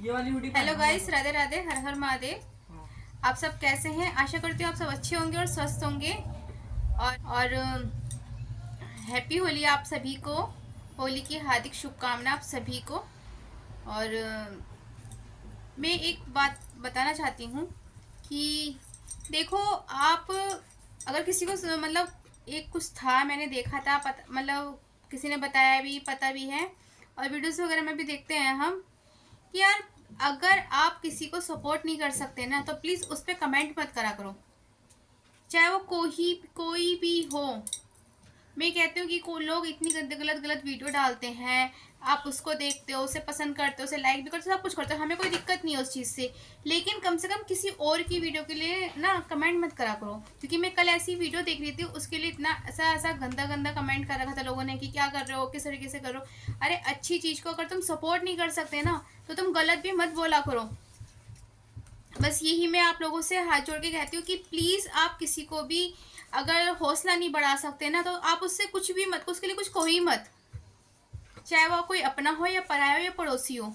Hello guys, Radhe Radhe, हर हर महादेव। आप सब कैसे हैं? आशा करती हूँ आप सब अच्छे होंगे और स्वस्थ होंगे। और हैप्पी होली आप सभी को। होली की हार्दिक शुभकामना आप सभी को। और मैं एक बात बताना चाहती हूँ कि देखो, आप अगर किसी को मतलब एक कुछ था, मैंने देखा था, मतलब किसी ने बताया भी, पता भी है, और वीडियोस वगैरह में भी देखते हैं हम कि यार, अगर आप किसी को सपोर्ट नहीं कर सकते ना, तो प्लीज़ उस पर कमेंट मत करा करो, चाहे वो कोई भी हो। मैं कहती हूँ कि लोग इतनी गलत गलत वीडियो डालते हैं, आप उसको देखते हो, उसे पसंद करते हो, उसे लाइक भी करते हो, सब कुछ करते हो, हमें कोई दिक्कत नहीं है उस चीज़ से। लेकिन कम से कम किसी और की वीडियो के लिए ना कमेंट मत करा करो। क्योंकि मैं कल ऐसी वीडियो देख रही थी, उसके लिए इतना ऐसा ऐसा गंदा गंदा कमेंट कर रखा था लोगों ने कि क्या कर रहे हो, किस तरीके से करो। अरे अच्छी चीज़ को अगर तुम सपोर्ट नहीं कर सकते ना, तो तुम गलत भी मत बोला करो। बस यही मैं आप लोगों से हाथ जोड़ के कहती हूँ कि प्लीज़ आप किसी को भी अगर हौसला नहीं बढ़ा सकते ना, तो आप उससे कुछ भी मत, उसके लिए कुछ कहो ही मत, चाहे वो कोई अपना हो या पराया हो या पड़ोसी हो।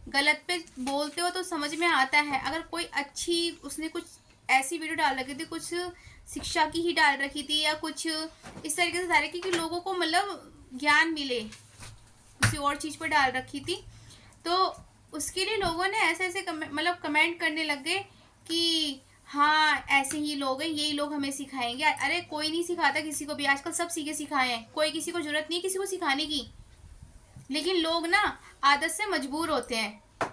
गलत पे बोलते हो तो समझ में आता है। अगर कोई अच्छी, उसने कुछ ऐसी वीडियो डाल रखी थी, कुछ शिक्षा की ही डाल रखी थी, या कुछ इस तरीके से डाल रखी कि लोगों को मतलब ज्ञान मिले, किसी और चीज़ पर डाल रखी थी, तो उसके लिए लोगों ने ऐसे ऐसे मतलब कमेंट करने लग गए कि हाँ ऐसे ही लोग हैं, यही लोग हमें सिखाएंगे। अरे कोई नहीं सिखाता किसी को भी, आजकल सब सीखे सिखाए हैं, कोई किसी को जरूरत नहीं है किसी को सिखाने की। लेकिन लोग ना आदत से मजबूर होते हैं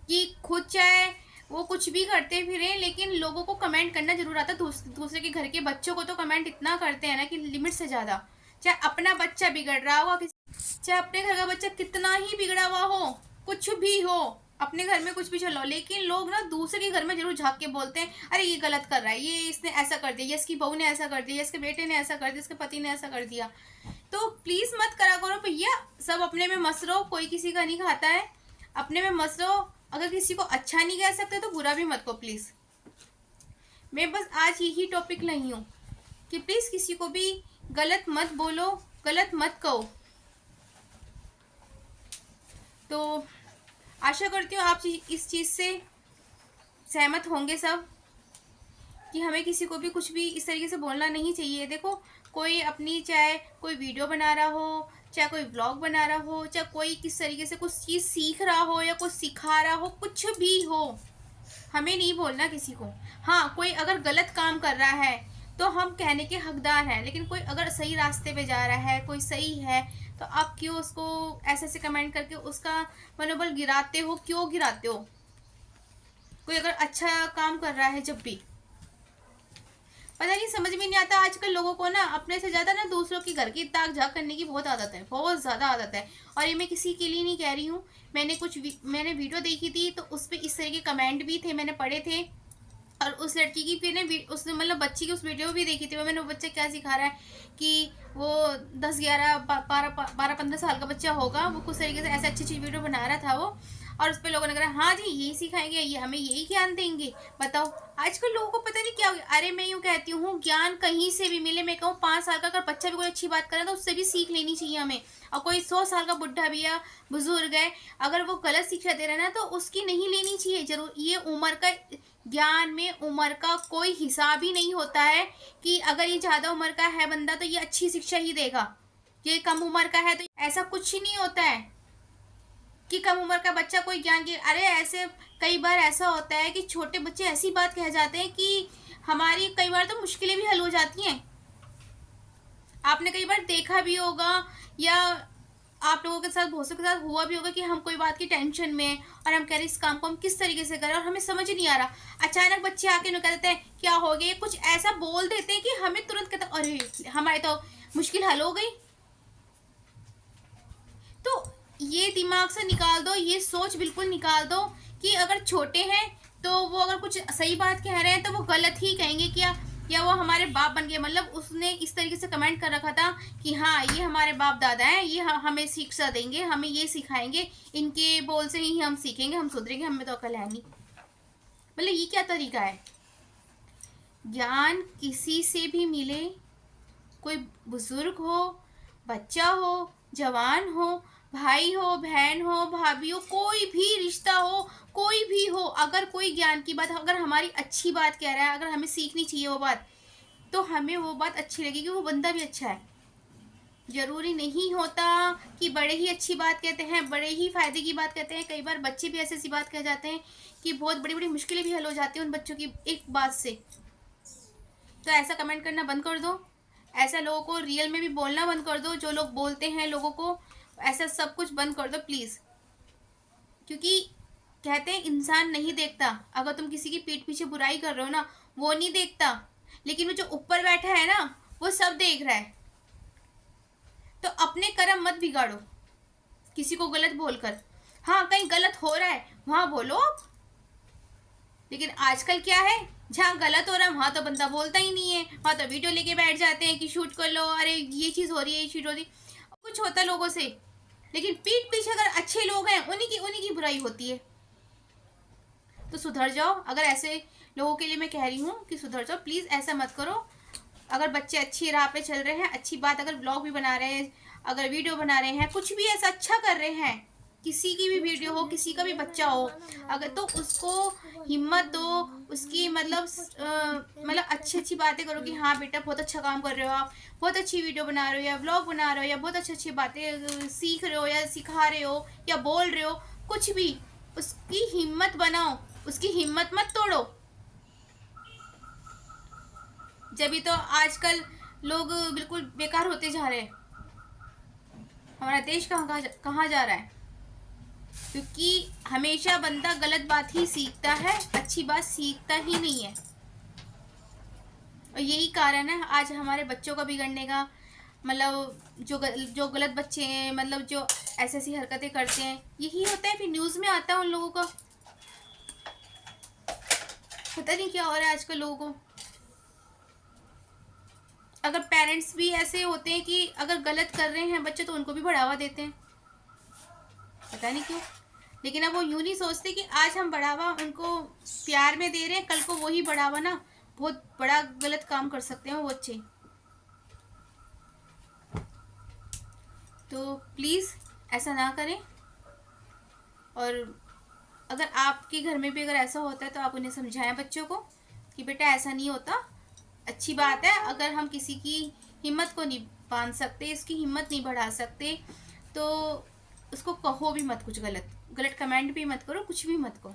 कि खुद चाहे वो कुछ भी करते फिरे, लेकिन लोगों को कमेंट करना जरूर आता है। दूसरे के घर के बच्चों को तो कमेंट इतना करते हैं ना कि लिमिट से ज़्यादा। चाहे अपना बच्चा बिगड़ रहा हो, चाहे अपने घर का बच्चा कितना ही बिगड़ा हुआ हो, कुछ भी हो, अपने घर में कुछ भी चलो, लेकिन लोग ना दूसरे के घर में जरूर झांक के बोलते हैं, अरे ये गलत कर रहा है, ये इसने ऐसा कर दिया, ये इसकी बहू ने ऐसा कर दिया, इसके बेटे ने ऐसा कर दिया, इसके पति ने ऐसा कर दिया। तो प्लीज़ मत करा करो भैया, सब अपने में मस्त रहो, कोई किसी का नहीं खाता है, अपने में मस्त रहो। अगर किसी को अच्छा नहीं कह सकते तो बुरा भी मत को प्लीज़। मैं बस आज यही टॉपिक लाई हूँ कि प्लीज़ किसी को भी गलत मत बोलो, गलत मत कहो। तो आशा करती हूँ आप इस चीज़ से सहमत होंगे सब, कि हमें किसी को भी कुछ भी इस तरीके से बोलना नहीं चाहिए। देखो, कोई अपनी, चाहे कोई वीडियो बना रहा हो, चाहे कोई ब्लॉग बना रहा हो, चाहे कोई किस तरीके से कुछ चीज़ सीख रहा हो या कुछ सिखा रहा हो, कुछ भी हो, हमें नहीं बोलना किसी को। हाँ, कोई अगर गलत काम कर रहा है तो हम कहने के हकदार हैं, लेकिन कोई अगर सही रास्ते पे जा रहा है, कोई सही है, तो आप क्यों उसको ऐसे ऐसे कमेंट करके उसका मनोबल गिराते हो? क्यों गिराते हो? कोई अगर अच्छा काम कर रहा है, जब भी पता नहीं, समझ में नहीं आता आजकल लोगों को ना, अपने से ज़्यादा ना दूसरों की घर की ताक झाक करने की बहुत आदत है, बहुत ज़्यादा आदत है। और ये मैं किसी के लिए नहीं कह रही हूँ। मैंने वीडियो देखी थी, तो उस पर इस तरह के कमेंट भी थे, मैंने पढ़े थे। और उस लड़की की फिर ने उसने मतलब बच्ची की उस वीडियो भी देखी थी, वो मैंने, वो बच्चा क्या सिखा रहा है कि वो 10 11 12 15 साल का बच्चा होगा, वो कुछ तरीके से ऐसे अच्छी अच्छी वीडियो बना रहा था वो। और उस पर लोगों ने कहा हाँ जी यही सिखाएंगे, ये हमें यही ज्ञान देंगे। बताओ, आजकल लोगों को पता नहीं क्या हो गया। अरे मैं यूँ कहती हूँ, ज्ञान कहीं से भी मिले, मैं कहूँ 5 साल का अगर बच्चा भी कोई अच्छी बात करे तो उससे भी सीख लेनी चाहिए हमें। और कोई 100 साल का बुढ़ा भी या बुजुर्ग है, अगर वो गलत शिक्षा दे रहा है ना, तो उसकी नहीं लेनी चाहिए जरूर। ये उम्र का, ज्ञान में उम्र का कोई हिसाब ही नहीं होता है कि अगर ये ज़्यादा उम्र का है बंदा तो ये अच्छी शिक्षा ही देगा, ये कम उम्र का है तो ऐसा कुछ ही नहीं होता है कि कम उम्र का बच्चा कोई ज्ञान की। अरे ऐसे कई बार ऐसा होता है कि छोटे बच्चे ऐसी बात कह जाते हैं कि हमारी कई बार तो मुश्किलें भी हल हो जाती हैं। आपने कई बार देखा भी होगा, या आप लोगों के साथ, बहुत के साथ हुआ भी होगा कि हम कोई बात की टेंशन में और हम कह रहे हैं इस काम को हम किस तरीके से करें, और हमें समझ नहीं आ रहा, अचानक बच्चे आके कह देते हैं क्या हो गया, कुछ ऐसा बोल देते हैं कि हमें तुरंत कहते हैं अरे हमारी तो मुश्किल हल हो गई। तो ये दिमाग से निकाल दो, ये सोच बिल्कुल निकाल दो कि अगर छोटे हैं तो वो अगर कुछ सही बात कह रहे हैं तो वो गलत ही कहेंगे क्या, या वो हमारे बाप बन गए। मतलब उसने इस तरीके से कमेंट कर रखा था कि हाँ ये हमारे बाप दादा हैं, ये हमें शिक्षा देंगे, हमें ये सिखाएंगे, इनके बोल से ही हम सीखेंगे, हम सुधरेंगे, हमें तो अकल है नहीं। मतलब ये क्या तरीका है? ज्ञान किसी से भी मिले, कोई बुजुर्ग हो, बच्चा हो, जवान हो, भाई हो, बहन हो, भाभी हो, कोई भी रिश्ता हो, कोई भी हो, अगर कोई ज्ञान की बात, अगर हमारी अच्छी बात कह रहा है, अगर हमें सीखनी चाहिए वो बात, तो हमें वो बात अच्छी लगेगी, वो बंदा भी अच्छा है। जरूरी नहीं होता कि बड़े ही अच्छी बात कहते हैं, बड़े ही फायदे की बात कहते हैं। कई बार बच्चे भी ऐसी ऐसी बात कह जाते हैं कि बहुत बड़ी बड़ी मुश्किलें भी हल हो जाती हैं उन बच्चों की एक बात से। तो ऐसा कमेंट करना बंद कर दो, ऐसा लोगों को रियल में भी बोलना बंद कर दो। जो लोग बोलते हैं लोगों को ऐसा सब कुछ बंद कर दो प्लीज़। क्योंकि कहते हैं इंसान नहीं देखता, अगर तुम किसी की पीठ पीछे बुराई कर रहे हो ना, वो नहीं देखता, लेकिन वो जो ऊपर बैठा है ना, वो सब देख रहा है। तो अपने कर्म मत बिगाड़ो किसी को गलत बोलकर। हाँ, कहीं गलत हो रहा है वहां बोलो आप, लेकिन आजकल क्या है, जहाँ गलत हो रहा है वहां तो बंदा बोलता ही नहीं है, वहां तो वीडियो लेके बैठ जाते हैं कि शूट कर लो, अरे ये चीज़ हो रही है, ये चीज़ हो रही है, कुछ होता है लोगों से। लेकिन पीठ पीछे अगर अच्छे लोग हैं उन्हीं की बुराई होती है। तो सुधर जाओ। अगर ऐसे लोगों के लिए मैं कह रही हूँ कि सुधर जाओ प्लीज़, ऐसा मत करो। अगर बच्चे अच्छी राह पे चल रहे हैं, अच्छी बात, अगर ब्लॉग भी बना रहे हैं, अगर वीडियो बना रहे हैं, कुछ भी ऐसा अच्छा कर रहे हैं, किसी की भी वीडियो हो, किसी का भी बच्चा हो, अगर तो उसको हिम्मत दो, उसकी मतलब अच्छी अच्छी बातें करो कि हाँ बेटा बहुत अच्छा काम कर रहे हो आप, बहुत अच्छी वीडियो बना रहे हो या ब्लॉग बना रहे हो या बहुत अच्छी अच्छी बातें सीख रहे हो या सिखा रहे हो या बोल रहे हो, कुछ भी, उसकी हिम्मत बनाओ, उसकी हिम्मत मत तोड़ो। जब भी तो आजकल लोग बिल्कुल बेकार होते जा रहे हैं। हमारा देश कहाँ जा रहा है? क्योंकि हमेशा बंदा गलत बात ही सीखता है, अच्छी बात सीखता ही नहीं है। और यही कारण है आज हमारे बच्चों का बिगड़ने का। मतलब जो गलत बच्चे हैं, मतलब जो ऐसी ऐसी हरकतें करते हैं, यही होता है। फिर न्यूज़ में आता है उन लोगों का। पता नहीं क्या हो रहा है आजकल लोगों को। अगर पेरेंट्स भी ऐसे होते हैं कि अगर गलत कर रहे हैं बच्चे तो उनको भी बढ़ावा देते हैं, पता नहीं क्यों। लेकिन अब वो यूं नहीं सोचते कि आज हम बढ़ावा उनको प्यार में दे रहे हैं, कल को वही बढ़ावा ना बहुत बड़ा गलत काम कर सकते हैं वो बच्चे। तो प्लीज़ ऐसा ना करें। और अगर आपके घर में भी अगर ऐसा होता है तो आप उन्हें समझाएं बच्चों को कि बेटा ऐसा नहीं होता, अच्छी बात है। अगर हम किसी की हिम्मत को नहीं बांध सकते, इसकी हिम्मत नहीं बढ़ा सकते, तो उसको कहो भी मत, कुछ गलत गलत कमेंट भी मत करो, कुछ भी मत कहो।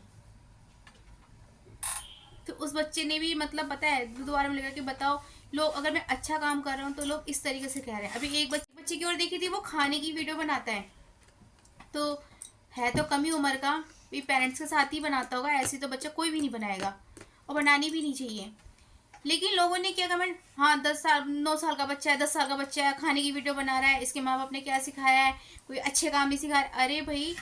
तो उस बच्चे ने भी मतलब बताया, दोबारा में लगा कि बताओ, लोग अगर मैं अच्छा काम कर रहा हूँ तो लोग इस तरीके से कह रहे हैं। अभी एक बच्चे की ओर देखी थी, वो खाने की वीडियो बनाता है, तो है तो कम ही उम्र का, भी पेरेंट्स के साथ ही बनाता होगा, ऐसे तो बच्चा कोई भी नहीं बनाएगा और बनानी भी नहीं चाहिए। लेकिन लोगों ने क्या कमेंट, हाँ 10 साल 9 साल का बच्चा है, 10 साल का बच्चा है, खाने की वीडियो बना रहा है, इसके माँ बाप ने क्या सिखाया है, कोई अच्छे काम नहीं सिखाया। अरे भाई,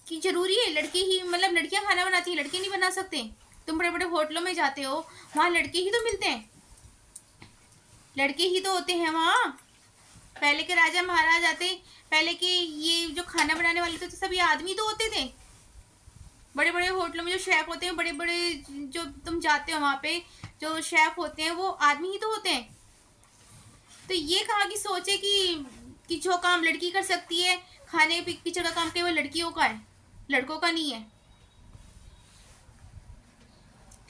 कि जरूरी है लड़के ही, मतलब लड़कियां खाना बनाती हैं, लड़के नहीं बना सकते? तुम बड़े बड़े होटलों में जाते हो, वहाँ लड़के ही तो मिलते हैं, लड़के ही तो होते हैं वहाँ। पहले के राजा महाराज आते, पहले के ये जो खाना बनाने वाले थे तो सभी आदमी तो होते थे। बड़े बड़े होटलों में जो शेफ होते हैं, बड़े बड़े जो तुम जाते हो वहाँ पे जो शेफ होते हैं वो आदमी ही तो होते हैं। तो ये कहाँ की सोच है कि जो काम लड़की कर सकती है, खाने पीछे का काम केवल लड़कियों का है, लड़कों का नहीं है।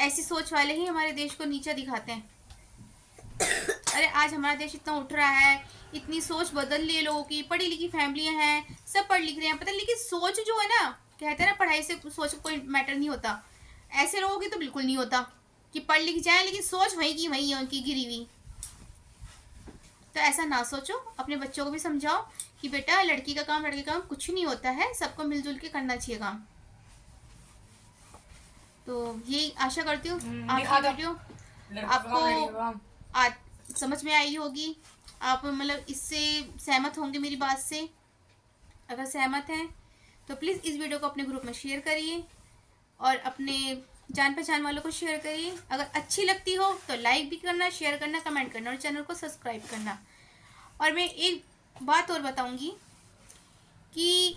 ऐसी सोच वाले ही हमारे देश को नीचा दिखाते हैं। अरे आज हमारा देश इतना उठ रहा है, इतनी सोच बदल रही है लोगों की, पढ़ी लिखी फैमिलियां हैं, सब पढ़ लिख रहे हैं, पता, लेकिन सोच जो है ना, कहते हैं ना पढ़ाई से सोच कोई मैटर नहीं होता, ऐसे लोगों की तो बिल्कुल नहीं होता कि पढ़ लिख जाए लेकिन सोच वही की वही है उनकी गिरी हुई। तो ऐसा ना सोचो, अपने बच्चों को भी समझाओ कि बेटा लड़की का काम लड़के का काम कुछ नहीं होता है, सबको मिलजुल के करना चाहिए काम। तो यही आशा करती हूँ आपकी वीडियो आपको समझ में आई होगी, आप मतलब इससे सहमत होंगे मेरी बात से। अगर सहमत हैं तो प्लीज़ इस वीडियो को अपने ग्रुप में शेयर करिए और अपने जान पहचान वालों को शेयर करिए। अगर अच्छी लगती हो तो लाइक भी करना, शेयर करना, कमेंट करना और चैनल को सब्सक्राइब करना। और मैं एक बात और बताऊंगी कि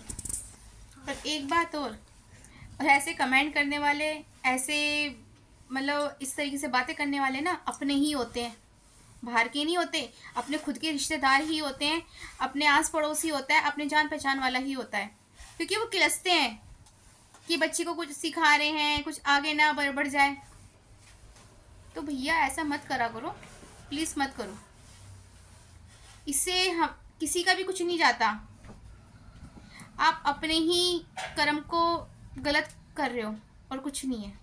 एक बात और ऐसे कमेंट करने वाले, ऐसे मतलब इस तरीके से बातें करने वाले ना अपने ही होते हैं, बाहर के नहीं होते, अपने खुद के रिश्तेदार ही होते हैं, अपने आस पड़ोसी होता है, अपने जान पहचान वाला ही होता है, क्योंकि वो किलसते हैं कि बच्चे को कुछ सिखा रहे हैं, कुछ आगे ना बढ़ जाए। तो भैया ऐसा मत करा करो, प्लीज़ मत करो। इससे हम किसी का भी कुछ नहीं जाता। आप अपने ही कर्म को गलत कर रहे हो और कुछ नहीं है।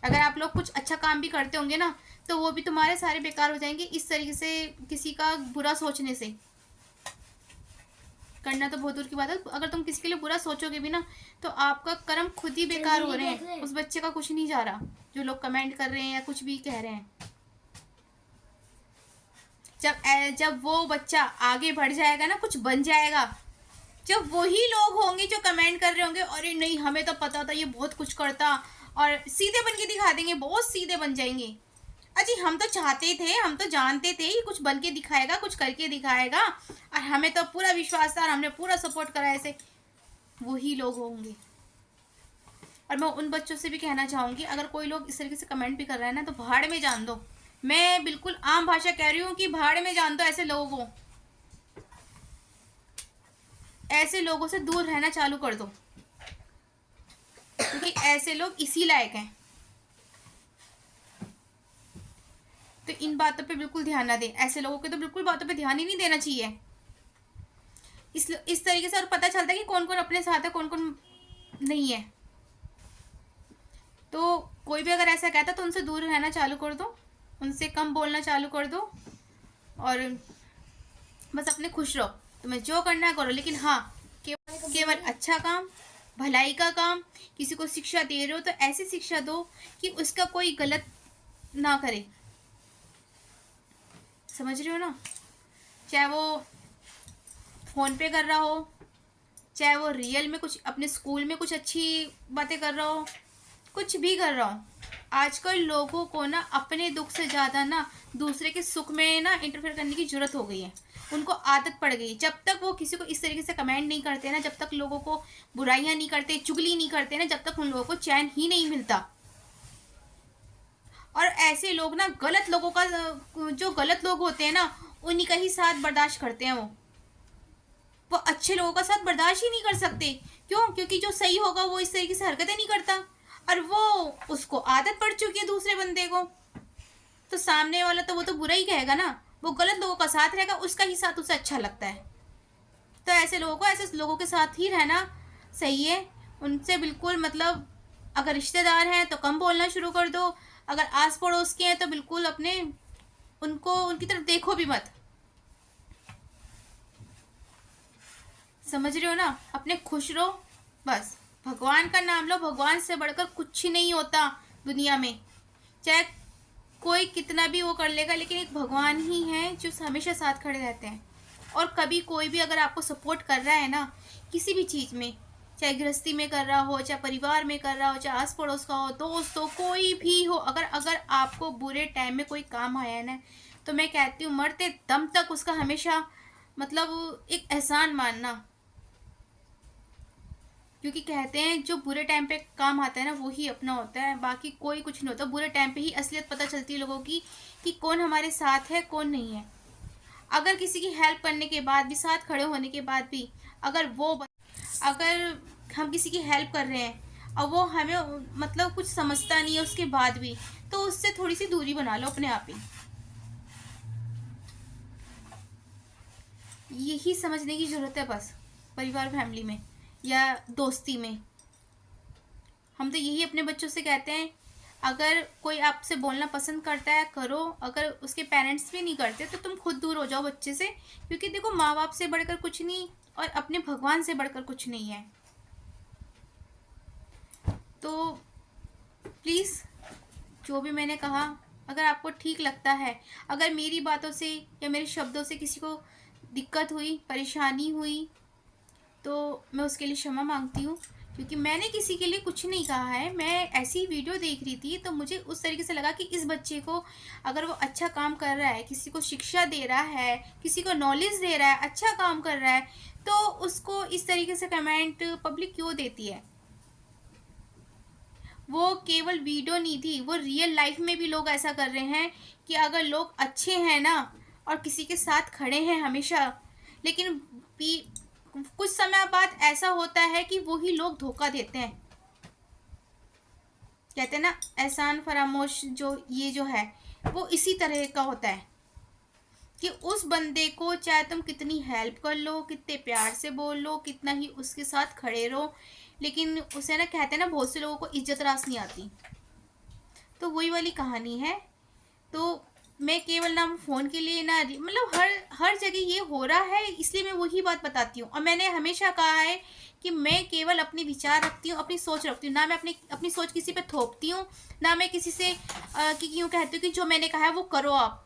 अगर आप लोग कुछ अच्छा काम भी करते होंगे ना, तो वो भी तुम्हारे सारे बेकार हो जाएंगे इस तरीके से, किसी का बुरा सोचने से। करना तो बहुत दूर की बात है, अगर तुम किसी के लिए बुरा सोचोगे भी ना, तो आपका कर्म खुद ही बेकार हो रहे हैं, उस बच्चे का कुछ नहीं जा रहा। जो लोग कमेंट कर रहे हैं या कुछ भी कह रहे हैं, जब वो बच्चा आगे बढ़ जाएगा ना, कुछ बन जाएगा, जब वही लोग होंगे जो कमेंट कर रहे होंगे, अरे नहीं हमें तो पता था ये बहुत कुछ करता, और सीधे बन के दिखा देंगे, बहुत सीधे बन जाएंगे। अजी हम तो चाहते थे, हम तो जानते थे ये कुछ बन के दिखाएगा, कुछ करके दिखाएगा, और हमें तो पूरा विश्वास था और हमने पूरा सपोर्ट करा। ऐसे वही लोग होंगे। और मैं उन बच्चों से भी कहना चाहूँगी, अगर कोई लोग इस तरीके से कमेंट भी कर रहा है ना, तो भाड़ में जान दो। मैं बिल्कुल आम भाषा कह रही हूँ कि भाड़ में जान दो ऐसे लोगों को। ऐसे लोगों से दूर रहना चालू कर दो, क्योंकि ऐसे लोग इसी लायक हैं। तो इन बातों पे बिल्कुल ध्यान ना दें। ऐसे लोगों के तो बिल्कुल बातों पे ध्यान ही नहीं देना चाहिए। इस तरीके से और पता चलता है कि कौन कौन अपने साथ है, कौन कौन नहीं है। तो कोई भी अगर ऐसा कहता तो उनसे दूर रहना चालू कर दो, उनसे कम बोलना चालू कर दो, और बस अपने खुश रहो। तुम्हें जो करना है करो, लेकिन हाँ केवल अच्छा काम, भलाई का काम। किसी को शिक्षा दे रहे हो तो ऐसी शिक्षा दो कि उसका कोई गलत ना करे। समझ रहे हो ना? चाहे वो फ़ोन पे कर रहा हो, चाहे वो रियल में कुछ अपने स्कूल में कुछ अच्छी बातें कर रहा हो, कुछ भी कर रहा हो। आजकल लोगों को ना अपने दुख से ज़्यादा ना दूसरे के सुख में ना इंटरफेयर करने की ज़रूरत हो गई है। उनको आदत पड़ गई। जब तक वो किसी को इस तरीके से कमेंट नहीं करते ना, जब तक लोगों को बुराइयां नहीं करते, चुगली नहीं करते ना, जब तक उन लोगों को चैन ही नहीं मिलता। और ऐसे लोग ना गलत लोगों का, जो गलत लोग होते हैं ना, उन्हीं का ही साथ बर्दाश्त करते हैं। वो अच्छे लोगों का साथ बर्दाश्त ही नहीं कर सकते। क्यों? क्योंकि जो सही होगा वो इस तरीके से हरकतें नहीं करता, और वो उसको आदत पड़ चुकी है दूसरे बंदे को, तो सामने वाला तो वो तो बुरा ही कहेगा ना। वो गलत लोगों का साथ रहेगा, उसका ही साथ उसे अच्छा लगता है। तो ऐसे लोगों के साथ ही रहना सही है। उनसे बिल्कुल मतलब, अगर रिश्तेदार हैं तो कम बोलना शुरू कर दो, अगर आस पड़ोस के हैं तो बिल्कुल अपने उनकी तरफ देखो भी मत। समझ रहे हो ना? अपने खुश रहो बस। भगवान का नाम लो, भगवान से बढ़कर कुछ ही नहीं होता दुनिया में। चाहे कोई कितना भी वो कर लेगा, लेकिन एक भगवान ही है जो हमेशा साथ खड़े रहते हैं। और कभी कोई भी अगर आपको सपोर्ट कर रहा है ना, किसी भी चीज़ में, चाहे गृहस्थी में कर रहा हो, चाहे परिवार में कर रहा हो, चाहे आस पड़ोस का हो, दोस्त हो, कोई भी हो, अगर आपको बुरे टाइम में कोई काम आया है ना, तो मैं कहती हूँ मरते दम तक उसका हमेशा मतलब एक एहसान मानना। क्योंकि कहते हैं जो बुरे टाइम पे काम आता है ना, वो ही अपना होता है, बाकी कोई कुछ नहीं होता। बुरे टाइम पे ही असलियत पता चलती है लोगों की कि कौन हमारे साथ है, कौन नहीं है। अगर किसी की हेल्प करने के बाद भी, साथ खड़े होने के बाद भी, अगर हम किसी की हेल्प कर रहे हैं और वो हमें मतलब कुछ समझता नहीं है उसके बाद भी, तो उससे थोड़ी सी दूरी बना लो अपने आप ही। यही समझने की ज़रूरत है बस, परिवार फैमिली में या दोस्ती में। हम तो यही अपने बच्चों से कहते हैं, अगर कोई आपसे बोलना पसंद करता है करो, अगर उसके पेरेंट्स भी नहीं करते तो तुम खुद दूर हो जाओ बच्चे से। क्योंकि देखो, माँ बाप से बढ़कर कुछ नहीं और अपने भगवान से बढ़कर कुछ नहीं है। तो प्लीज़, जो भी मैंने कहा, अगर आपको ठीक लगता है, अगर मेरी बातों से या मेरे शब्दों से किसी को दिक्कत हुई, परेशानी हुई, तो मैं उसके लिए क्षमा मांगती हूँ। क्योंकि मैंने किसी के लिए कुछ नहीं कहा है। मैं ऐसी वीडियो देख रही थी तो मुझे उस तरीके से लगा कि इस बच्चे को, अगर वो अच्छा काम कर रहा है, किसी को शिक्षा दे रहा है, किसी को नॉलेज दे रहा है, अच्छा काम कर रहा है, तो उसको इस तरीके से कमेंट पब्लिक क्यों देती है? वो केवल वीडियो नहीं थी, वो रियल लाइफ में भी लोग ऐसा कर रहे हैं कि अगर लोग अच्छे हैं ना और किसी के साथ खड़े हैं हमेशा, लेकिन कुछ समय बाद ऐसा होता है कि वही लोग धोखा देते हैं। कहते हैं ना, एहसान फरामोश जो ये जो है वो इसी तरह का होता है कि उस बंदे को चाहे तुम कितनी हेल्प कर लो, कितने प्यार से बोल लो, कितना ही उसके साथ खड़े रहो, लेकिन उसे ना कहते हैं ना, बहुत से लोगों को इज्जत रास नहीं आती। तो वही वाली कहानी है। तो मैं केवल ना फ़ोन के लिए ना, मतलब हर हर जगह ये हो रहा है, इसलिए मैं वही बात बताती हूँ। और मैंने हमेशा कहा है कि मैं केवल अपने विचार रखती हूँ, अपनी सोच रखती हूँ, ना मैं अपनी सोच किसी पे थोपती हूँ, ना मैं किसी से कि यूँ कहती हूँ कि जो मैंने कहा है वो करो आप।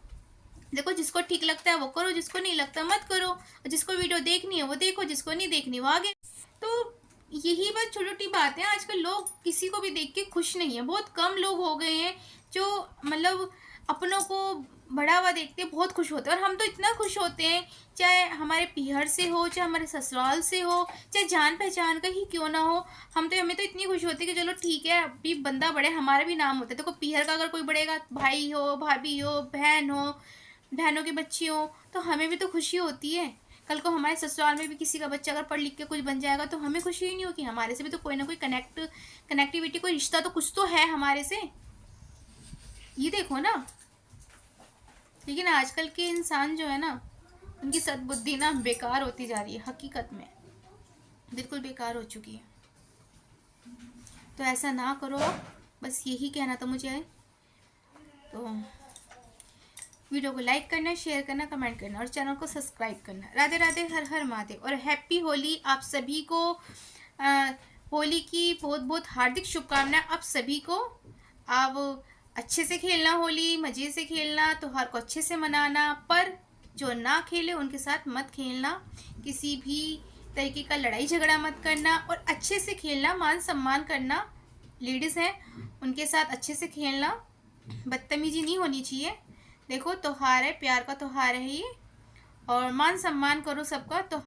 देखो, जिसको ठीक लगता है वो करो, जिसको नहीं लगता मत करो, जिसको वीडियो देखनी है वो देखो, जिसको नहीं देखनी वो आगे। तो यही बस छोटी छोटी बातें हैं। आजकल लोग किसी को भी देख के खुश नहीं है, बहुत कम लोग हो गए हैं जो मतलब अपनों को बढ़ावा देखते बहुत खुश होते हैं। और हम तो इतना खुश होते हैं, चाहे हमारे पीहर से हो, चाहे हमारे ससुराल से हो, चाहे जान पहचान का ही क्यों ना हो, हमें तो इतनी खुशी होती है कि चलो ठीक है, अभी बंदा बढ़े, हमारा भी नाम होता है। देखो, पीहर का अगर कोई बढ़ेगा, भाई हो, भाभी हो, बहन हो, बहनों की बच्ची हो, तो हमें भी तो खुशी होती है। कल को हमारे ससुराल में भी किसी का बच्चा अगर पढ़ लिख के कुछ बन जाएगा तो हमें खुशी ही नहीं होगी। हमारे से भी तो कोई ना कोई कनेक्टिविटी, कोई रिश्ता तो कुछ तो है हमारे से। ये देखो ना। लेकिन आजकल के इंसान जो है ना, उनकी सद्बुद्धि ना बेकार होती जा रही है, हकीकत में बिल्कुल बेकार हो चुकी है। तो ऐसा ना करो, बस यही कहना था मुझे। तो वीडियो को लाइक करना, शेयर करना, कमेंट करना और चैनल को सब्सक्राइब करना। राधे राधे, हर हर महादेव और हैप्पी होली आप सभी को। होली की बहुत बहुत हार्दिक शुभकामनाएं आप सभी को। आप अच्छे से खेलना होली, मज़े से खेलना, त्योहार को अच्छे से मनाना, पर जो ना खेले उनके साथ मत खेलना, किसी भी तरीके का लड़ाई झगड़ा मत करना और अच्छे से खेलना, मान सम्मान करना। लेडीज़ हैं उनके साथ अच्छे से खेलना, बदतमीजी नहीं होनी चाहिए। देखो, त्योहार है, प्यार का त्योहार है ये, और मान सम्मान करो सबका। तो